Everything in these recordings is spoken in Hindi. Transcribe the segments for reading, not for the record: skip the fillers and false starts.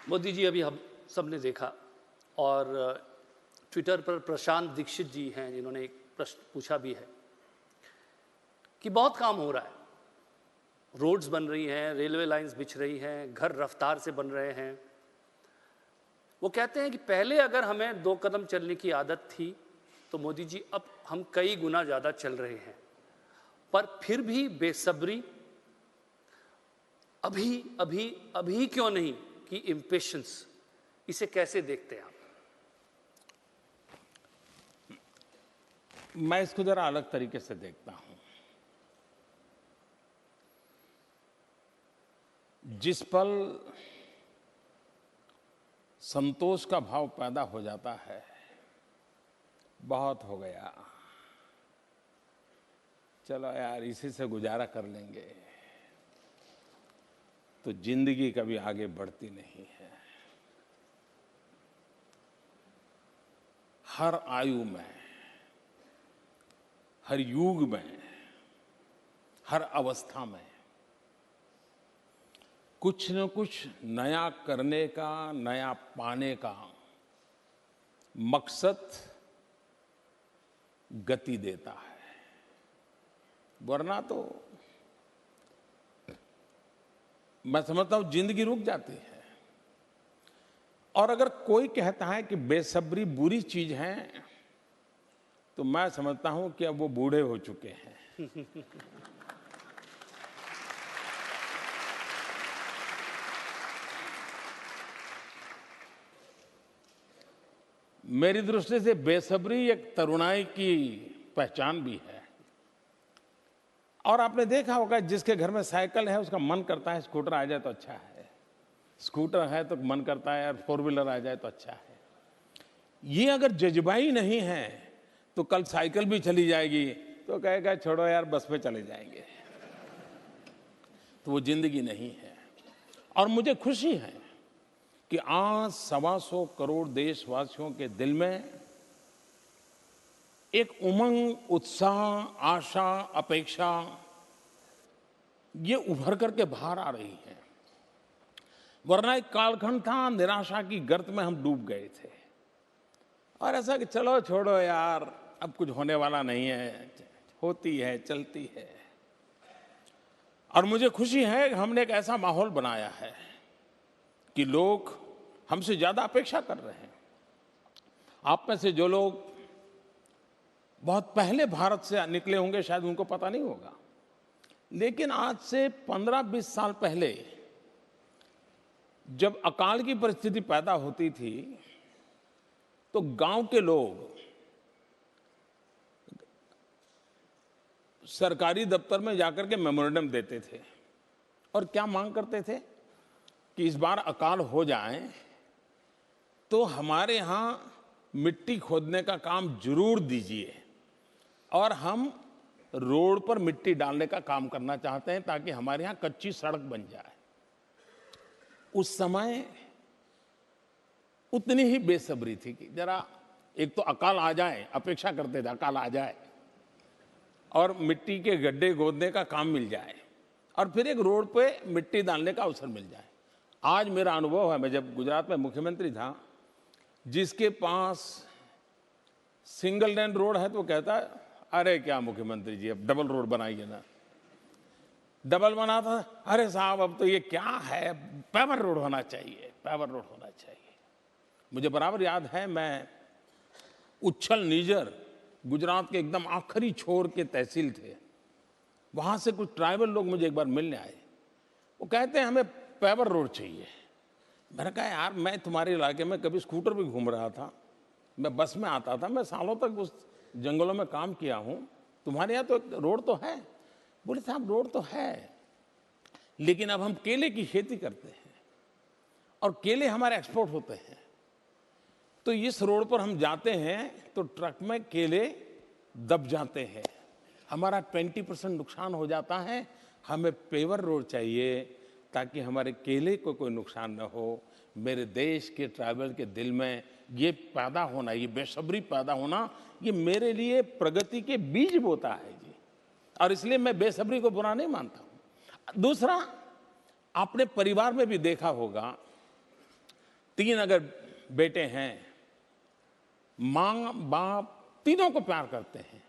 मोदी जी अभी हम सब ने देखा और ट्विटर पर प्रशांत दीक्षित जी हैं जिन्होंने एक प्रश्न पूछा भी है कि बहुत काम हो रहा है, रोड्स बन रही हैं, रेलवे लाइंस बिछ रही हैं, घर रफ्तार से बन रहे हैं। वो कहते हैं कि पहले अगर हमें 2 कदम चलने की आदत थी तो मोदी जी अब हम कई गुना ज़्यादा चल रहे हैं, पर फिर भी बेसब्री अभी अभी अभी क्यों नहीं कि इम्पेशंस, इसे कैसे देखते हैं आप? मैं इसको जरा अलग तरीके से देखता हूं। जिस पल संतोष का भाव पैदा हो जाता है, बहुत हो गया, चलो यार इसी से गुजारा कर लेंगे, तो जिंदगी कभी आगे बढ़ती नहीं है। हर आयु में, हर युग में, हर अवस्था में कुछ न कुछ नया करने का, नया पाने का मकसद गति देता है, वरना तो मैं समझता हूं जिंदगी रुक जाती है। और अगर कोई कहता है कि बेसब्री बुरी चीज है, तो मैं समझता हूं कि अब वो बूढ़े हो चुके हैं। मेरी दृष्टि से बेसब्री एक तरुणाई की पहचान भी है। और आपने देखा होगा जिसके घर में साइकिल है उसका मन करता है स्कूटर आ जाए तो अच्छा है, स्कूटर है तो मन करता है यार 4 व्हीलर आ जाए तो अच्छा है। ये अगर जज्बाई नहीं है तो कल साइकिल भी चली जाएगी तो कहेगा छोड़ो यार बस पे चले जाएंगे, तो वो जिंदगी नहीं है। और मुझे खुशी है कि आज 125 करोड़ देशवासियों के दिल में एक उमंग, उत्साह, आशा, अपेक्षा ये उभर करके बाहर आ रही है। वरना एक कालखंड था, निराशा की गर्त में हम डूब गए थे और ऐसा कि चलो छोड़ो यार अब कुछ होने वाला नहीं है, होती है, चलती है। और मुझे खुशी है कि हमने एक ऐसा माहौल बनाया है कि लोग हमसे ज्यादा अपेक्षा कर रहे हैं। आप में से जो लोग बहुत पहले भारत से निकले होंगे शायद उनको पता नहीं होगा, लेकिन आज से 15-20 साल पहले जब अकाल की परिस्थिति पैदा होती थी तो गांव के लोग सरकारी दफ्तर में जाकर के मेमोरेंडम देते थे और क्या मांग करते थे कि इस बार अकाल हो जाए तो हमारे यहाँ मिट्टी खोदने का काम जरूर दीजिए और हम रोड पर मिट्टी डालने का काम करना चाहते हैं ताकि हमारे यहाँ कच्ची सड़क बन जाए। उस समय उतनी ही बेसब्री थी कि जरा एक तो अकाल आ जाए, अपेक्षा करते थे अकाल आ जाए और मिट्टी के गड्ढे खोदने का काम मिल जाए और फिर एक रोड पे मिट्टी डालने का अवसर मिल जाए। आज मेरा अनुभव है, मैं जब गुजरात में मुख्यमंत्री था, जिसके पास सिंगल लेन रोड है तो कहता है अरे क्या मुख्यमंत्री जी अब डबल रोड बनाइए ना। डबल बना था, अरे साहब अब तो ये क्या है, पेवर रोड होना चाहिए, पेवर रोड होना चाहिए। मुझे बराबर याद है, मैं उच्छल नीजर गुजरात के एकदम आखिरी छोर के तहसील थे, वहां से कुछ ट्राइबल लोग मुझे एक बार मिलने आए। वो कहते हैं हमें पेवर रोड चाहिए। मैंने कहा यार मैं तुम्हारे इलाके में कभी स्कूटर भी घूम रहा था, मैं बस में आता था, मैं सालों तक उस जंगलों में काम किया हूं, तुम्हारे यहाँ तो रोड तो है। बोले साहब रोड तो है लेकिन अब हम केले की खेती करते हैं और केले हमारे एक्सपोर्ट होते हैं, तो इस रोड पर हम जाते हैं तो ट्रक में केले दब जाते हैं, हमारा 20% नुकसान हो जाता है। हमें पेवर रोड चाहिए ताकि हमारे केले को कोई नुकसान न हो। मेरे देश के ट्राइबल के दिल में ये पैदा होना, ये बेसब्री पैदा होना, ये मेरे लिए प्रगति के बीज बोता है जी। और इसलिए मैं बेसब्री को बुरा नहीं मानता हूं। दूसरा, आपने परिवार में भी देखा होगा 3 अगर बेटे हैं, माँ बाप तीनों को प्यार करते हैं,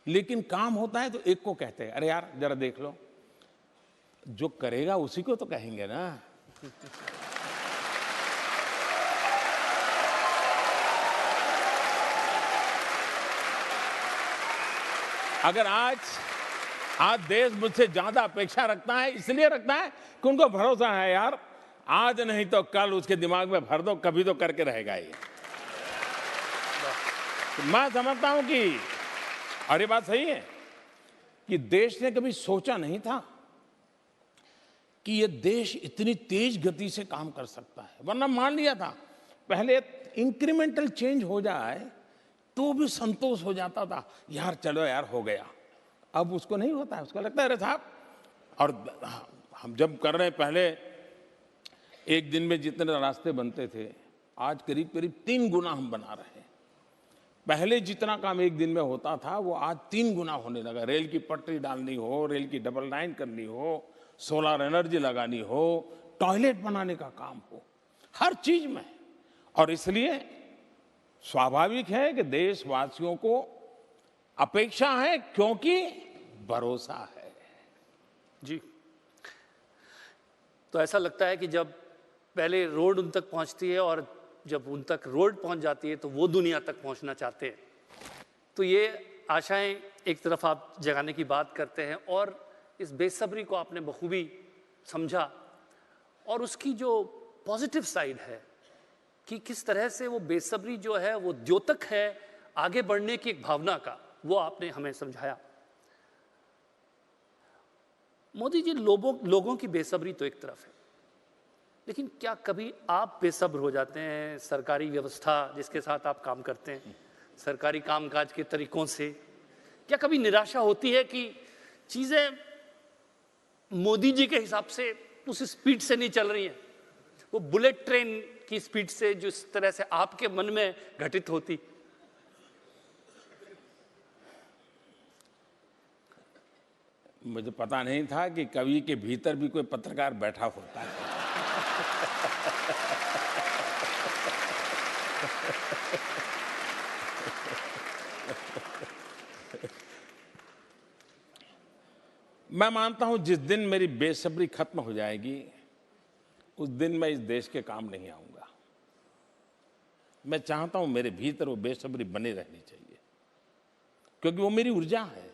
लेकिन काम होता है तो एक को कहते हैं, अरे यार जरा देख लो, जो करेगा उसी को तो कहेंगे ना। अगर आज देश मुझसे ज्यादा अपेक्षा रखता है, इसलिए रखता है कि उनको भरोसा है यार, आज नहीं तो कल उसके दिमाग में भर दो, कभी तो करके रहेगा ये। तो मैं समझता हूं कि, और ये बात सही है कि देश ने कभी सोचा नहीं था कि ये देश इतनी तेज गति से काम कर सकता है। वरना मान लिया था पहले इंक्रीमेंटल चेंज हो जाए तो भी संतोष हो जाता था, यार चलो यार हो गया। अब उसको नहीं होता है, उसको लगता है अरे साहब, और हम जब कर रहे हैं, पहले एक दिन में जितने रास्ते बनते थे, आज करीब करीब 3 गुना हम बना रहे हैं। पहले जितना काम एक दिन में होता था वो आज 3 गुना होने लगा। रेल की पटरी डालनी हो, रेल की डबल लाइन करनी हो, सोलर एनर्जी लगानी हो, टॉयलेट बनाने का काम हो, हर चीज में। और इसलिए स्वाभाविक है कि देशवासियों को अपेक्षा है, क्योंकि भरोसा है। जी, तो ऐसा लगता है कि जब पहले रोड उन तक पहुंचती है और जब उन तक रोड पहुंच जाती है तो वो दुनिया तक पहुंचना चाहते हैं। तो ये आशाएं एक तरफ आप जगाने की बात करते हैं, और इस बेसब्री को आपने बखूबी समझा, और उसकी जो पॉजिटिव साइड है कि किस तरह से वो बेसब्री जो है वो द्योतक है आगे बढ़ने की एक भावना का, वो आपने हमें समझाया। मोदी जी, लोगों की बेसब्री तो एक तरफ है, लेकिन क्या कभी आप बेसब्र हो जाते हैं सरकारी व्यवस्था जिसके साथ आप काम करते हैं, सरकारी कामकाज के तरीकों से? क्या कभी निराशा होती है कि चीज़ें मोदी जी के हिसाब से उस स्पीड से नहीं चल रही हैं, वो बुलेट ट्रेन की स्पीड से जो इस तरह से आपके मन में घटित होती? मुझे पता नहीं था कि कवि के भीतर भी कोई पत्रकार बैठा होता है। मैं मानता हूं जिस दिन मेरी बेसब्री खत्म हो जाएगी उस दिन मैं इस देश के काम नहीं आऊंगा। मैं चाहता हूं मेरे भीतर वो बेसब्री बनी रहनी चाहिए, क्योंकि वो मेरी ऊर्जा है,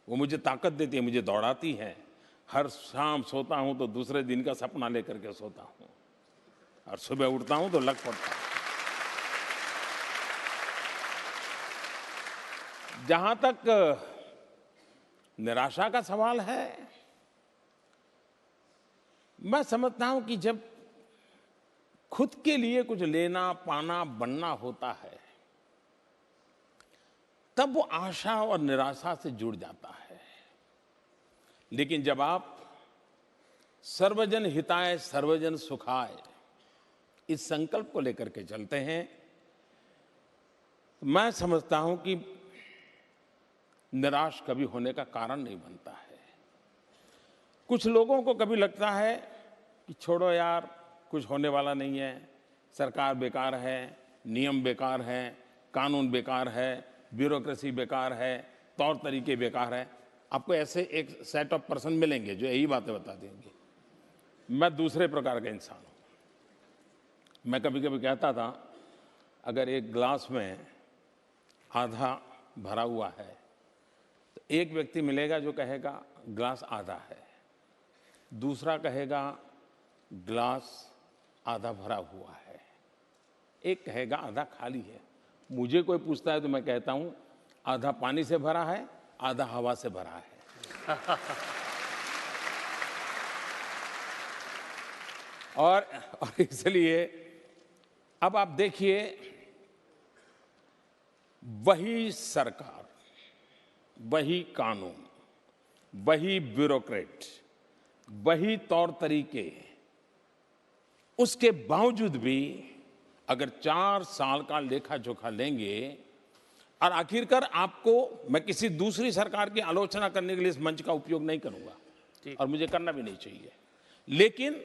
वो मुझे ताकत देती है, मुझे दौड़ाती है। हर शाम सोता हूं तो दूसरे दिन का सपना लेकर के सोता हूं, और सुबह उठता हूं तो लग पड़ता हूं। जहां तक निराशा का सवाल है, मैं समझता हूं कि जब खुद के लिए कुछ लेना पाना बनना होता है तब वो आशा और निराशा से जुड़ जाता है। लेकिन जब आप सर्वजन हिताय सर्वजन सुखाय इस संकल्प को लेकर के चलते हैं, मैं समझता हूं कि निराश कभी होने का कारण नहीं बनता है। कुछ लोगों को कभी लगता है कि छोड़ो यार, कुछ होने वाला नहीं है, सरकार बेकार है, नियम बेकार है, कानून बेकार है, ब्यूरोक्रेसी बेकार है, तौर तरीके बेकार है। आपको ऐसे एक सेट ऑफ पर्सन मिलेंगे जो यही बातें बता देंगे। मैं दूसरे प्रकार का इंसान हूं। मैं कभी कभी कहता था, अगर एक ग्लास में आधा भरा हुआ है तो एक व्यक्ति मिलेगा जो कहेगा ग्लास आधा है, दूसरा कहेगा ग्लास आधा भरा हुआ है, एक कहेगा आधा खाली है। मुझे कोई पूछता है तो मैं कहता हूं आधा पानी से भरा है, आधा हवा से भरा है। और इसलिए अब आप देखिए, वही सरकार, वही कानून, वही ब्यूरोक्रेट, वही तौर तरीके, उसके बावजूद भी अगर 4 साल का लेखा जोखा लेंगे, और आखिरकार आपको, मैं किसी दूसरी सरकार की आलोचना करने के लिए इस मंच का उपयोग नहीं करूंगा और मुझे करना भी नहीं चाहिए, लेकिन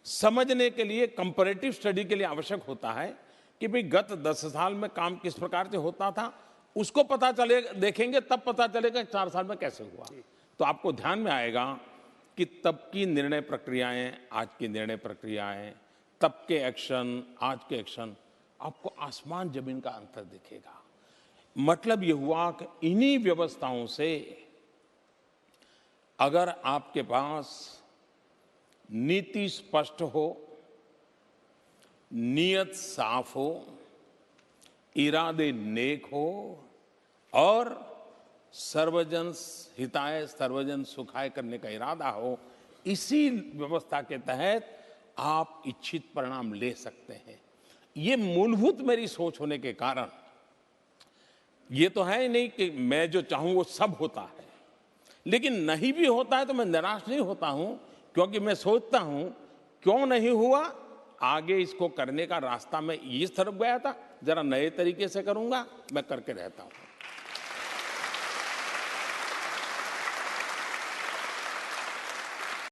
समझने के लिए, कंपैरेटिव स्टडी के लिए आवश्यक होता है कि भाई गत 10 साल में काम किस प्रकार से होता था, उसको पता चले, देखेंगे तब पता चलेगा 4 साल में कैसे हुआ। तो आपको ध्यान में आएगा कि तब की निर्णय प्रक्रियाएं, आज की निर्णय प्रक्रियाएं, तब के एक्शन, आज के एक्शन, आपको आसमान जमीन का अंतर दिखेगा। मतलब ये हुआ कि इन्हीं व्यवस्थाओं से अगर आपके पास नीति स्पष्ट हो, नीयत साफ हो, इरादे नेक हो और सर्वजन हिताय सर्वजन सुखाय करने का इरादा हो, इसी व्यवस्था के तहत आप इच्छित परिणाम ले सकते हैं। ये मूलभूत मेरी सोच होने के कारण ये तो है ही नहीं कि मैं जो चाहूं वो सब होता है, लेकिन नहीं भी होता है तो मैं निराश नहीं होता हूं, क्योंकि मैं सोचता हूं क्यों नहीं हुआ, आगे इसको करने का रास्ता मैं इस तरफ गया था, जरा नए तरीके से करूंगा, मैं करके रहता हूं।